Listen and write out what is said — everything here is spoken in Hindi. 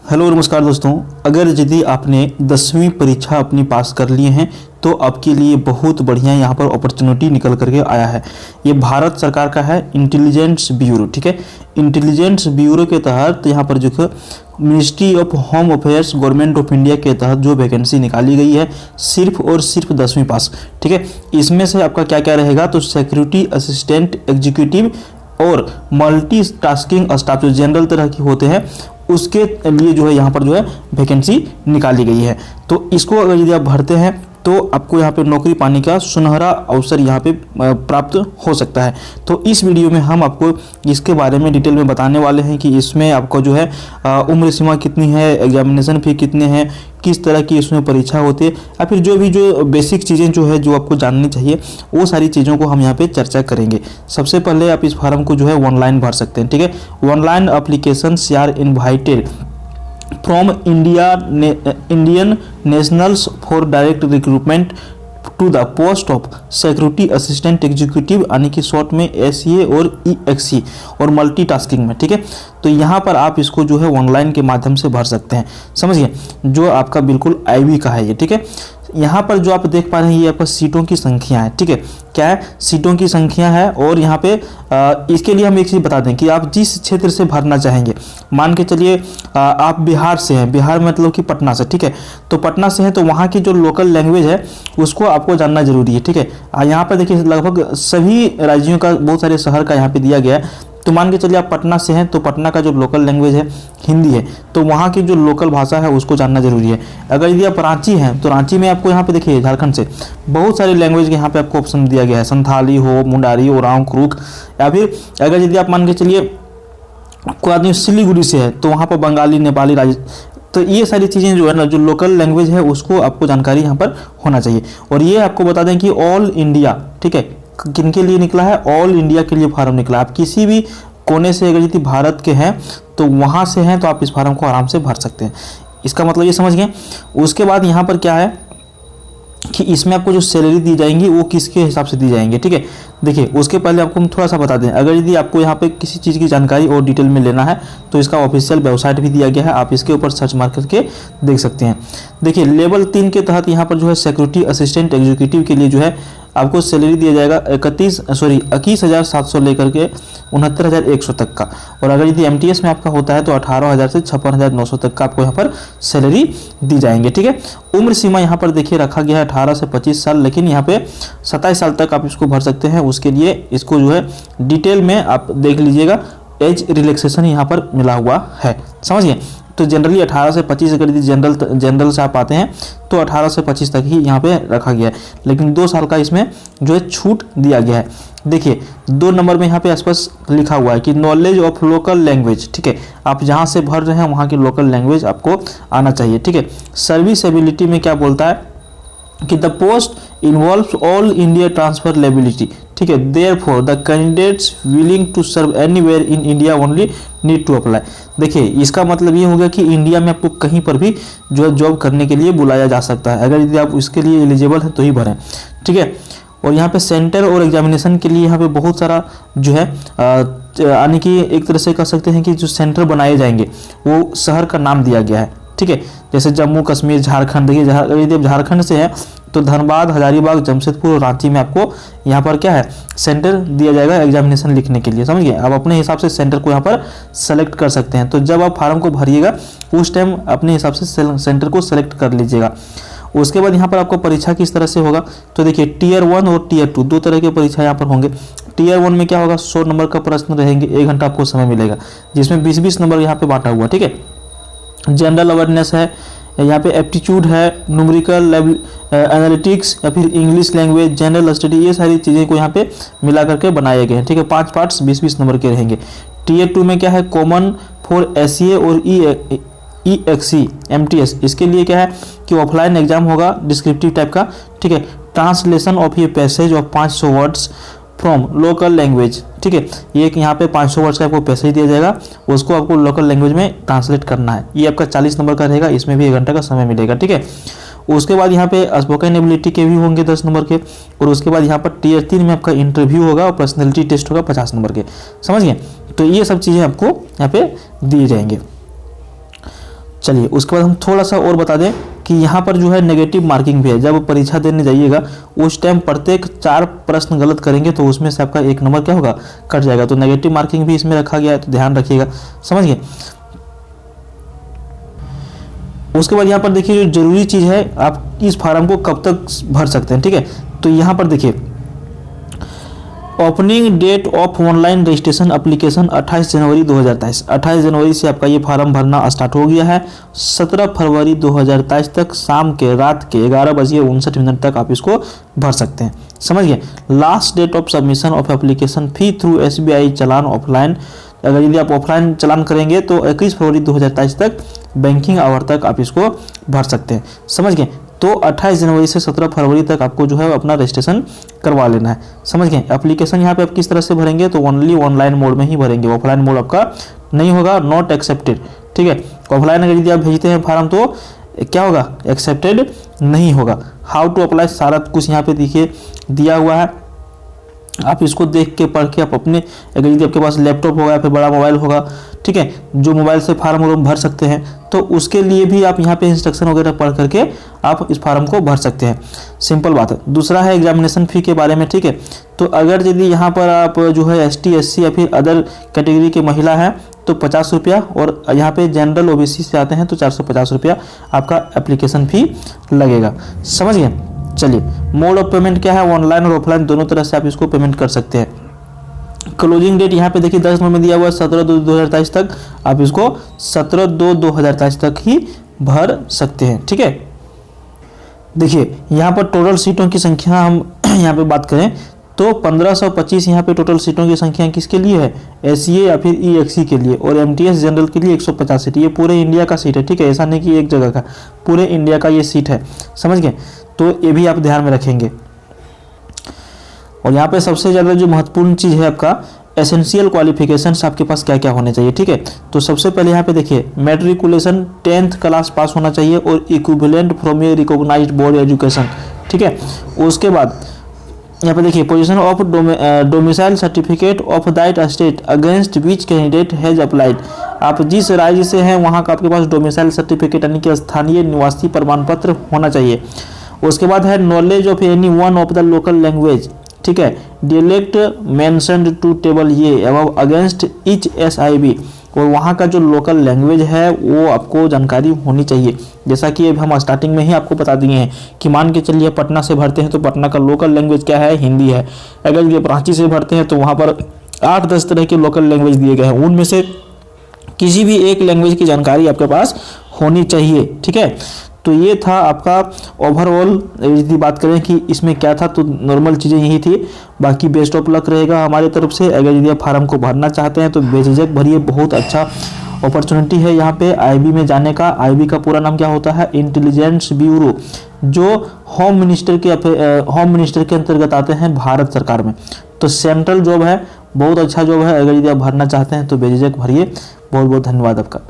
हेलो नमस्कार दोस्तों। अगर यदि आपने 10वीं परीक्षा अपनी पास कर लिए हैं तो आपके लिए बहुत बढ़िया यहाँ पर अपॉर्चुनिटी निकल करके आया है। ये भारत सरकार का है इंटेलिजेंस ब्यूरो, ठीक है। इंटेलिजेंस ब्यूरो के तहत यहाँ पर जो है ministry of home affairs government of India के तहत जो वैकेंसी निकाली गई है सिर्फ और सिर्फ 10वीं पास, ठीक है। इसमें से आपका क्या क्या रहेगा, तो सिक्योरिटी असिस्टेंट एग्जीक्यूटिव और मल्टी टास्किंग स्टाफ जो जनरल तरह की होते हैं उसके लिए जो है यहाँ पर जो है वैकेंसी निकाली गई है। तो इसको अगर यदि आप भरते हैं तो आपको यहाँ पे नौकरी पाने का सुनहरा अवसर यहाँ पे प्राप्त हो सकता है। तो इस वीडियो में हम आपको इसके बारे में डिटेल में बताने वाले हैं कि इसमें आपको जो है उम्र सीमा कितनी है, एग्जामिनेशन फी कितने हैं, किस तरह की इसमें परीक्षा होती है, या फिर जो भी जो बेसिक चीज़ें जो है जो आपको जाननी चाहिए वो सारी चीज़ों को हम यहाँ पे चर्चा करेंगे। सबसे पहले आप इस फॉर्म को जो है ऑनलाइन भर सकते हैं, ठीक है। Online applications are invited from Indian Nationals for Direct Recruitment to the post of Security Assistant Executive यानी कि शॉर्ट में SEA और EXE और मल्टीटास्किंग में, ठीक है। तो यहाँ पर आप इसको जो है ऑनलाइन के माध्यम से भर सकते हैं, समझिए। जो आपका बिल्कुल IB का है ये, ठीक है। यहाँ पर जो आप देख पा रहे हैं ये आपका सीटों की संख्या है, ठीक है। क्या है, सीटों की संख्या है। और यहाँ पे इसके लिए हम एक चीज़ बता दें कि आप जिस क्षेत्र से भरना चाहेंगे, मान के चलिए आप बिहार से हैं, बिहार मतलब कि पटना से, ठीक है। तो पटना से हैं तो वहाँ की जो लोकल लैंग्वेज है उसको आपको जानना जरूरी है, ठीक है। यहाँ पर देखिए लगभग सभी राज्यों का, बहुत सारे शहर का यहाँ पे दिया गया है। तो मान के चलिए आप पटना से हैं तो पटना का जो लोकल लैंग्वेज है हिंदी है, तो वहाँ की जो लोकल भाषा है उसको जानना जरूरी है। अगर यदि आप रांची हैं तो रांची में आपको यहाँ पे देखिए झारखंड से बहुत सारे लैंग्वेज के यहाँ पे आपको ऑप्शन दिया गया है, संथाली हो, मुंडारी, ओरांव, क्रूक, या फिर अगर यदि आप मान के चलिए कोई आदमी सिलीगुड़ी से है तो वहाँ पर बंगाली, नेपाली, तो ये सारी चीज़ें जो है ना, जो लोकल लैंग्वेज है उसको आपको जानकारी यहाँ पर होना चाहिए। और ये आपको बता दें कि ऑल इंडिया, ठीक है, किनके लिए निकला है, ऑल इंडिया के लिए फार्म निकला है। आप किसी भी कोने से अगर यदि भारत के हैं तो वहाँ से हैं तो आप इस फार्म को आराम से भर सकते हैं। इसका मतलब ये समझ गए। उसके बाद यहाँ पर क्या है कि इसमें आपको जो सैलरी दी जाएंगी वो किसके हिसाब से दी जाएंगी, ठीक है। देखिए उसके पहले आपको हम थोड़ा सा बता दें, अगर यदि आपको यहाँ पे किसी चीज़ की जानकारी और डिटेल में लेना है तो इसका ऑफिशियल वेबसाइट भी दिया गया है, आप इसके ऊपर सर्च मार करके देख सकते हैं। देखिए लेवल 3 के तहत यहाँ पर जो है सिक्योरिटी असिस्टेंट एग्जीक्यूटिव के लिए जो है आपको सैलरी दिया जाएगा 21,700 लेकर के 69,100 तक का। और अगर यदि MTS में आपका होता है तो 18,000 से 56,900 तक का आपको यहाँ पर सैलरी दी जाएंगे, ठीक है। उम्र सीमा यहाँ पर देखिए रखा गया है 18 से 25 साल, लेकिन यहाँ पे 27 साल तक आप इसको भर सकते हैं। उसके लिए इसको जो है डिटेल में आप देख लीजिएगा, एज रिलैक्सेशन यहाँ पर मिला हुआ है, समझिए। तो जनरली 18 से 25, अगर यदि जनरल से आप आते हैं तो 18 से 25 तक ही यहाँ पे रखा गया है, लेकिन 2 साल का इसमें जो है छूट दिया गया है। देखिए 2 नंबर में यहाँ पे स्पष्ट लिखा हुआ है कि नॉलेज ऑफ लोकल लैंग्वेज, ठीक है। आप जहाँ से भर रहे हैं वहाँ की लोकल लैंग्वेज आपको आना चाहिए, ठीक है। सर्विस एबिलिटी में क्या बोलता है कि the post involves all India transfer liability, ठीक है। Therefore the candidates willing to serve anywhere in India only need to apply. देखिए इसका मतलब ये हो गया कि इंडिया में आपको कहीं पर भी जो है जॉब करने के लिए बुलाया जा सकता है, अगर यदि आप इसके लिए एलिजिबल हैं तो ही भरें, ठीक है। और यहाँ पे सेंटर और एग्जामिनेशन के लिए यहाँ पे बहुत सारा जो है यानी कि एक तरह से कह सकते हैं कि जो सेंटर बनाए जाएंगे वो शहर का नाम दिया गया है, ठीक है। जैसे जम्मू कश्मीर, झारखंड, देखिए यदि आप झारखंड से हैं तो धनबाद, हजारीबाग, जमशेदपुर और रांची में आपको यहाँ पर क्या है सेंटर दिया जाएगा एग्जामिनेशन लिखने के लिए, समझिए। आप अपने हिसाब से सेंटर को यहाँ पर सेलेक्ट कर सकते हैं। तो जब आप फार्म को भरिएगा उस टाइम अपने हिसाब से सेंटर को सेलेक्ट कर लीजिएगा। उसके बाद यहाँ पर आपको परीक्षा किस तरह से होगा, तो देखिए टीयर 1 और टीयर 2 दो तरह के परीक्षा यहाँ पर होंगे। टीयर 1 में क्या होगा, 100 नंबर का प्रश्न रहेंगे, 1 घंटा आपको समय मिलेगा, जिसमें 20-20 नंबर यहाँ पे बांटा हुआ, ठीक है। जनरल अवेयरनेस है, यहाँ पे एप्टीट्यूड है, न्यूमेरिकल एनालिटिक्स या फिर इंग्लिश लैंग्वेज, जनरल स्टडी, ये सारी चीज़ें को यहाँ पे मिला करके बनाए गए हैं, ठीक है। 5 पार्ट्स 20-20 नंबर के रहेंगे। टीयर 2 में क्या है, कॉमन फॉर SEA और EXE MTS, इसके लिए क्या है कि ऑफलाइन एग्जाम होगा डिस्क्रिप्टिव टाइप का, ठीक है। ट्रांसलेशन ऑफ ये passage of 500 words from local language, ठीक है। ये यहाँ पे 500 वर्ड्स का आपको पैसेज दिया जाएगा, उसको आपको लोकल लैंग्वेज में ट्रांसलेट करना है। ये आपका 40 नंबर का रहेगा, इसमें भी 1 घंटा का समय मिलेगा, ठीक है। उसके बाद यहाँ पे स्पोकन एबिलिटी के भी होंगे 10 नंबर के, और उसके बाद यहाँ पर टीयर 3 में आपका इंटरव्यू होगा और पर्सनैलिटी टेस्ट होगा 50 नंबर के, समझ गए। तो ये सब चीज़ें आपको यहाँ पे दिए जाएंगे। चलिए उसके बाद हम थोड़ा सा और बता दें कि यहाँ पर जो है नेगेटिव मार्किंग भी है। जब परीक्षा देने जाइएगा उस टाइम प्रत्येक 4 प्रश्न गलत करेंगे तो उसमें से आपका 1 नंबर क्या होगा, कट जाएगा। तो नेगेटिव मार्किंग भी इसमें रखा गया है, तो ध्यान रखिएगा, समझ गए। उसके बाद यहाँ पर देखिए जो जरूरी चीज़ है, आप इस फार्म को कब तक भर सकते हैं, ठीक है। तो यहाँ पर देखिए opening date of online registration application 28 जनवरी 2023। 28 जनवरी से आपका ये फार्म भरना स्टार्ट हो गया है। 17 फरवरी 2023 तक शाम के रात के 11:59 तक आप इसको भर सकते हैं, समझ गए। Last date of submission of application fee through SBI challan offline, अगर यदि आप ऑफलाइन चालान करेंगे तो 21 फरवरी 2023 तक बैंकिंग आवर तक आप इसको भर सकते हैं, समझ गए। तो 28 जनवरी से 17 फरवरी तक आपको जो है अपना रजिस्ट्रेशन करवा लेना है, समझ गए। एप्लीकेशन यहाँ पे आप किस तरह से भरेंगे, तो ओनली ऑनलाइन मोड में ही भरेंगे, ऑफलाइन मोड आपका नहीं होगा, नॉट एक्सेप्टेड, ठीक है। ऑफलाइन अगर यदि आप भेजते हैं फार्म तो क्या होगा, एक्सेप्टेड नहीं होगा। हाउ टू अप्लाई सारा कुछ यहाँ पे देखिए दिया हुआ है, आप इसको देख के पढ़ के आप अपने, अगर यदि आपके पास लैपटॉप होगा या फिर बड़ा मोबाइल होगा, ठीक है, जो मोबाइल से फार्म भर सकते हैं, तो उसके लिए भी आप यहाँ पे इंस्ट्रक्शन वगैरह पढ़ करके आप इस फार्म को भर सकते हैं, सिंपल बात है। दूसरा है एग्जामिनेशन फ़ी के बारे में, ठीक है। तो अगर यदि यहाँ पर आप जो है ST SC या फिर अदर कैटेगरी के महिला हैं तो 50 रुपया, और यहाँ पे जनरल OBC से आते हैं तो 450 रुपया आपका एप्लीकेशन फ़ी लगेगा, समझ गए। चलिए मोड ऑफ पेमेंट क्या है, ऑनलाइन और ऑफलाइन दोनों तरह से आप इसको पेमेंट कर सकते हैं। क्लोजिंग डेट यहाँ पे देखिए 10 नवंबर में दिया हुआ है, 17/2/2023 तक आप इसको 17/2/2023 तक ही भर सकते हैं, ठीक है। देखिए यहाँ पर टोटल सीटों की संख्या हम यहाँ पे बात करें तो 1525 यहाँ पे टोटल सीटों की संख्या किसके लिए है, SCA या फिर EXE के लिए, और MTS जनरल के लिए 150 सीट। ये पूरे इंडिया का सीट है, ठीक है, ऐसा नहीं कि एक जगह का, पूरे इंडिया का ये सीट है, समझ गए। तो ये भी आप ध्यान में रखेंगे। और यहाँ पे सबसे ज़्यादा जो महत्वपूर्ण चीज़ है आपका एसेंशियल क्वालिफिकेशंस आपके पास क्या क्या होने चाहिए, ठीक है। तो सबसे पहले यहाँ पे देखिए मैट्रिकुलेशन 10th क्लास पास होना चाहिए और equivalent from a recognised board education, ठीक है। उसके बाद यहाँ पे देखिए position of domicile certificate of that state against which candidate has applied, आप जिस राज्य से हैं वहाँ का आपके पास डोमिसाइल सर्टिफिकेट यानी कि स्थानीय निवासी प्रमाण पत्र होना चाहिए। उसके बाद है knowledge of any one of the local language, ठीक है, डिलेक्ट मेंशन्ड टू टेबल ये अब अगेंस्ट ईच SIB, और वहाँ का जो लोकल लैंग्वेज है वो आपको जानकारी होनी चाहिए। जैसा कि अभी हम स्टार्टिंग में ही आपको बता दिए हैं कि मान के चलिए पटना से भरते हैं तो पटना का लोकल लैंग्वेज क्या है, हिंदी है। अगर ये रांची से भरते हैं तो वहाँ पर 8-10 तरह के लोकल लैंग्वेज दिए गए हैं, उनमें से किसी भी एक लैंग्वेज की जानकारी आपके पास होनी चाहिए, ठीक है। तो ये था आपका ओवरऑल, यदि बात करें कि इसमें क्या था तो नॉर्मल चीज़ें यही थी। बाकी बेस्ट ऑफ लक रहेगा हमारी तरफ से। अगर यदि आप फार्म को भरना चाहते हैं तो बेझिझक भरिए, बहुत अच्छा अपॉर्चुनिटी है यहाँ पे IB में जाने का। IB का पूरा नाम क्या होता है, इंटेलिजेंस ब्यूरो, जो होम मिनिस्टर के अंतर्गत आते हैं भारत सरकार में। तो सेंट्रल जॉब है, बहुत अच्छा जॉब है। अगर यदि आप भरना चाहते हैं तो बेझिझक भरिए। बहुत बहुत धन्यवाद आपका।